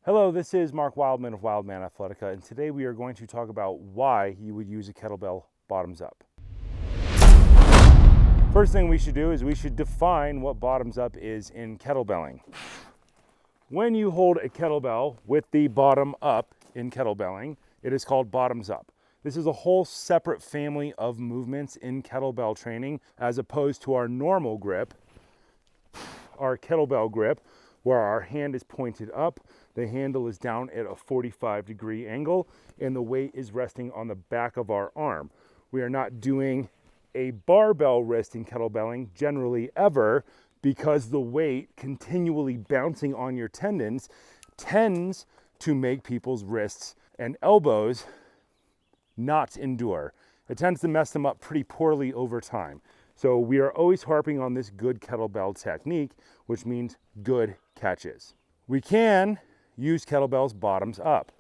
Hello, this is Mark Wildman of Wildman Athletica, and today we are going to talk about why you would use a kettlebell bottoms up. First thing we should do is we should define what bottoms up is in kettlebelling. When you hold a kettlebell with the bottom up in kettlebelling, it is called bottoms up. This is a whole separate family of movements in kettlebell training as opposed to our normal grip, our kettlebell grip, where our hand is pointed up, the handle is down at a 45-degree angle, and the weight is resting on the back of our arm. We are not doing a barbell wrist in kettlebelling generally ever, because the weight continually bouncing on your tendons tends to make people's wrists and elbows not endure. It tends to mess them up pretty poorly over time. So we are always harping on this good kettlebell technique, which means good catches. We can use kettlebells bottoms up,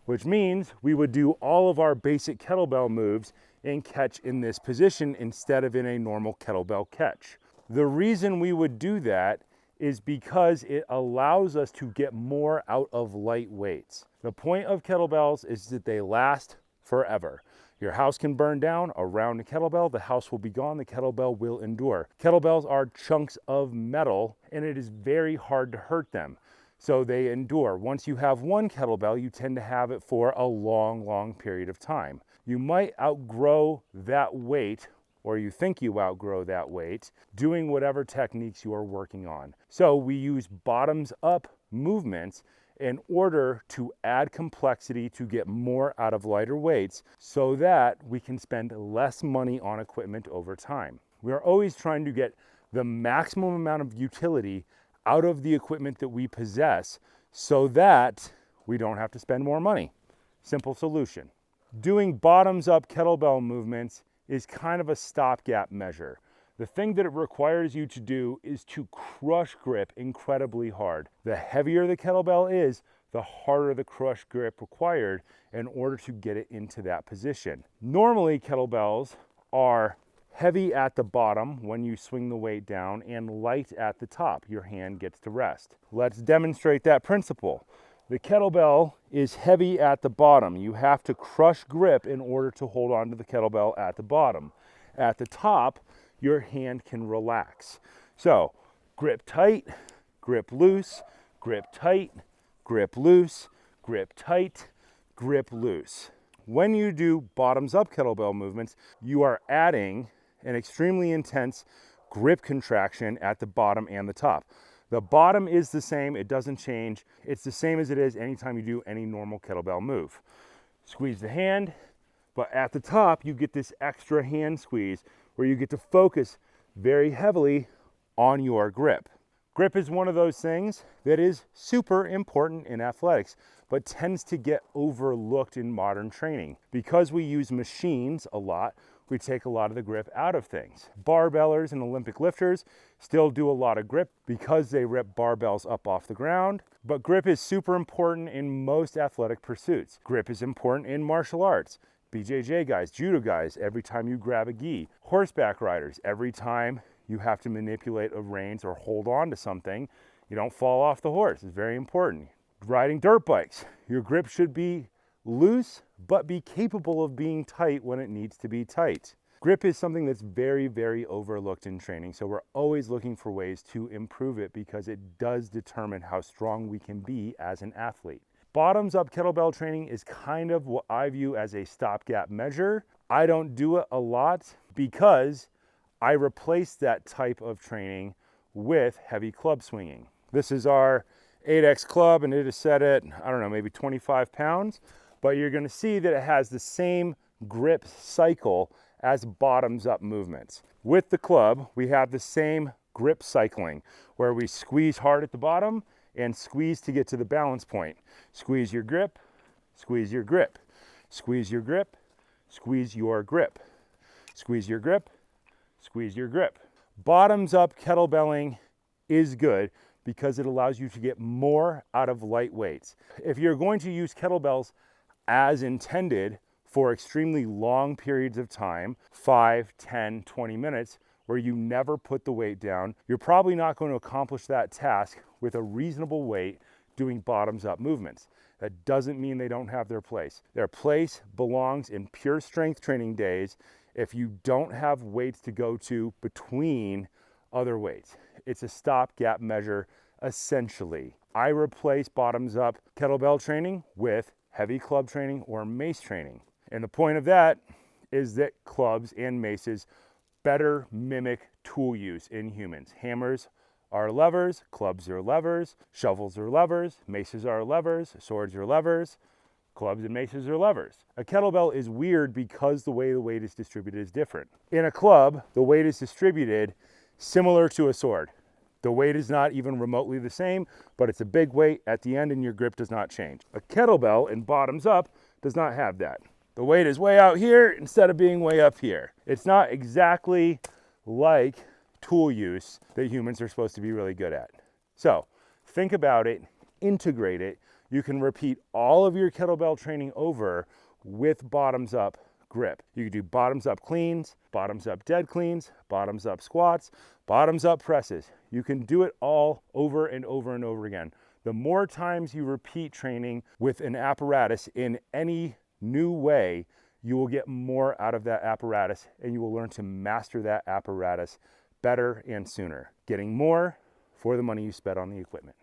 which means we would do all of our basic kettlebell moves and catch in this position instead of in a normal kettlebell catch. The reason we would do that is because it allows us to get more out of light weights. The point of kettlebells is that they last forever. Your house can burn down around a kettlebell, the house will be gone, the kettlebell will endure. Kettlebells are chunks of metal and it is very hard to hurt them, so they endure. Once you have one kettlebell, you tend to have it for a long period of time. You might outgrow that weight, or you think you outgrow that weight, doing whatever techniques you are working on. So we use bottoms up movements in order to add complexity to get more out of lighter weights so that we can spend less money on equipment over time. We are always trying to get the maximum amount of utility out of the equipment that we possess so that we don't have to spend more money. Simple solution. Doing bottoms up kettlebell movements is kind of a stopgap measure. The thing that it requires you to do is to crush grip incredibly hard. The heavier the kettlebell is, the harder the crush grip required in order to get it into that position. Normally, kettlebells are heavy at the bottom when you swing the weight down and light at the top. Your hand gets to rest. Let's demonstrate that principle. The kettlebell is heavy at the bottom. You have to crush grip in order to hold on to the kettlebell at the bottom. At the top, your hand can relax. So grip tight, grip loose, grip tight, grip loose, grip tight, grip loose. When you do bottoms up kettlebell movements, you are adding an extremely intense grip contraction at the bottom and the top. The bottom is the same, it doesn't change. It's the same as it is anytime you do any normal kettlebell move. Squeeze the hand, but at the top you get this extra hand squeeze where you get to focus very heavily on your grip. Grip is one of those things that is super important in athletics, but tends to get overlooked in modern training. Because we use machines a lot, we take a lot of the grip out of things. Barbellers and Olympic lifters still do a lot of grip because they rip barbells up off the ground, but grip is super important in most athletic pursuits. Grip is important in martial arts. BJJ guys, judo guys, every time you grab a gi. Horseback riders, every time you have to manipulate a reins or hold on to something, you don't fall off the horse. It's very important. Riding dirt bikes, your grip should be loose, but be capable of being tight when it needs to be tight. Grip is something that's very overlooked in training, so we're always looking for ways to improve it because it does determine how strong we can be as an athlete. Bottoms up kettlebell training is kind of what I view as a stopgap measure. I don't do it a lot because I replace that type of training with heavy club swinging. This is our 8X club and it is set at, I don't know, maybe 25 pounds, but you're gonna see that it has the same grip cycle as bottoms up movements. With the club, we have the same grip cycling where we squeeze hard at the bottom and squeeze to get to the balance point. Squeeze your grip, squeeze your grip, squeeze your grip, squeeze your grip, squeeze your grip, squeeze your grip. Bottoms up kettlebelling is good because it allows you to get more out of light weights. If you're going to use kettlebells as intended for extremely long periods of time, 5, 10, 20 minutes, where you never put the weight down, you're probably not going to accomplish that task with a reasonable weight doing bottoms up movements. That doesn't mean they don't have their place. Their place belongs in pure strength training days if you don't have weights to go to between other weights. It's a stopgap measure, essentially. I replace bottoms up kettlebell training with heavy club training or mace training. And the point of that is that clubs and maces better mimic tool use in humans. Hammers are levers, clubs are levers, shovels are levers, maces are levers, swords are levers, clubs and maces are levers. A kettlebell is weird because the way the weight is distributed is different. In a club, the weight is distributed similar to a sword. The weight is not even remotely the same, but it's a big weight at the end and your grip does not change. A kettlebell in bottoms up does not have that. The weight is way out here instead of being way up here. It's not exactly like tool use that humans are supposed to be really good at. So think about it, integrate it. You can repeat all of your kettlebell training over with bottoms up grip. You can do bottoms up cleans, bottoms up dead cleans, bottoms up squats, bottoms up presses. You can do it all over and over and over again. The more times you repeat training with an apparatus in any new way, you will get more out of that apparatus and you will learn to master that apparatus better and sooner, getting more for the money you spent on the equipment.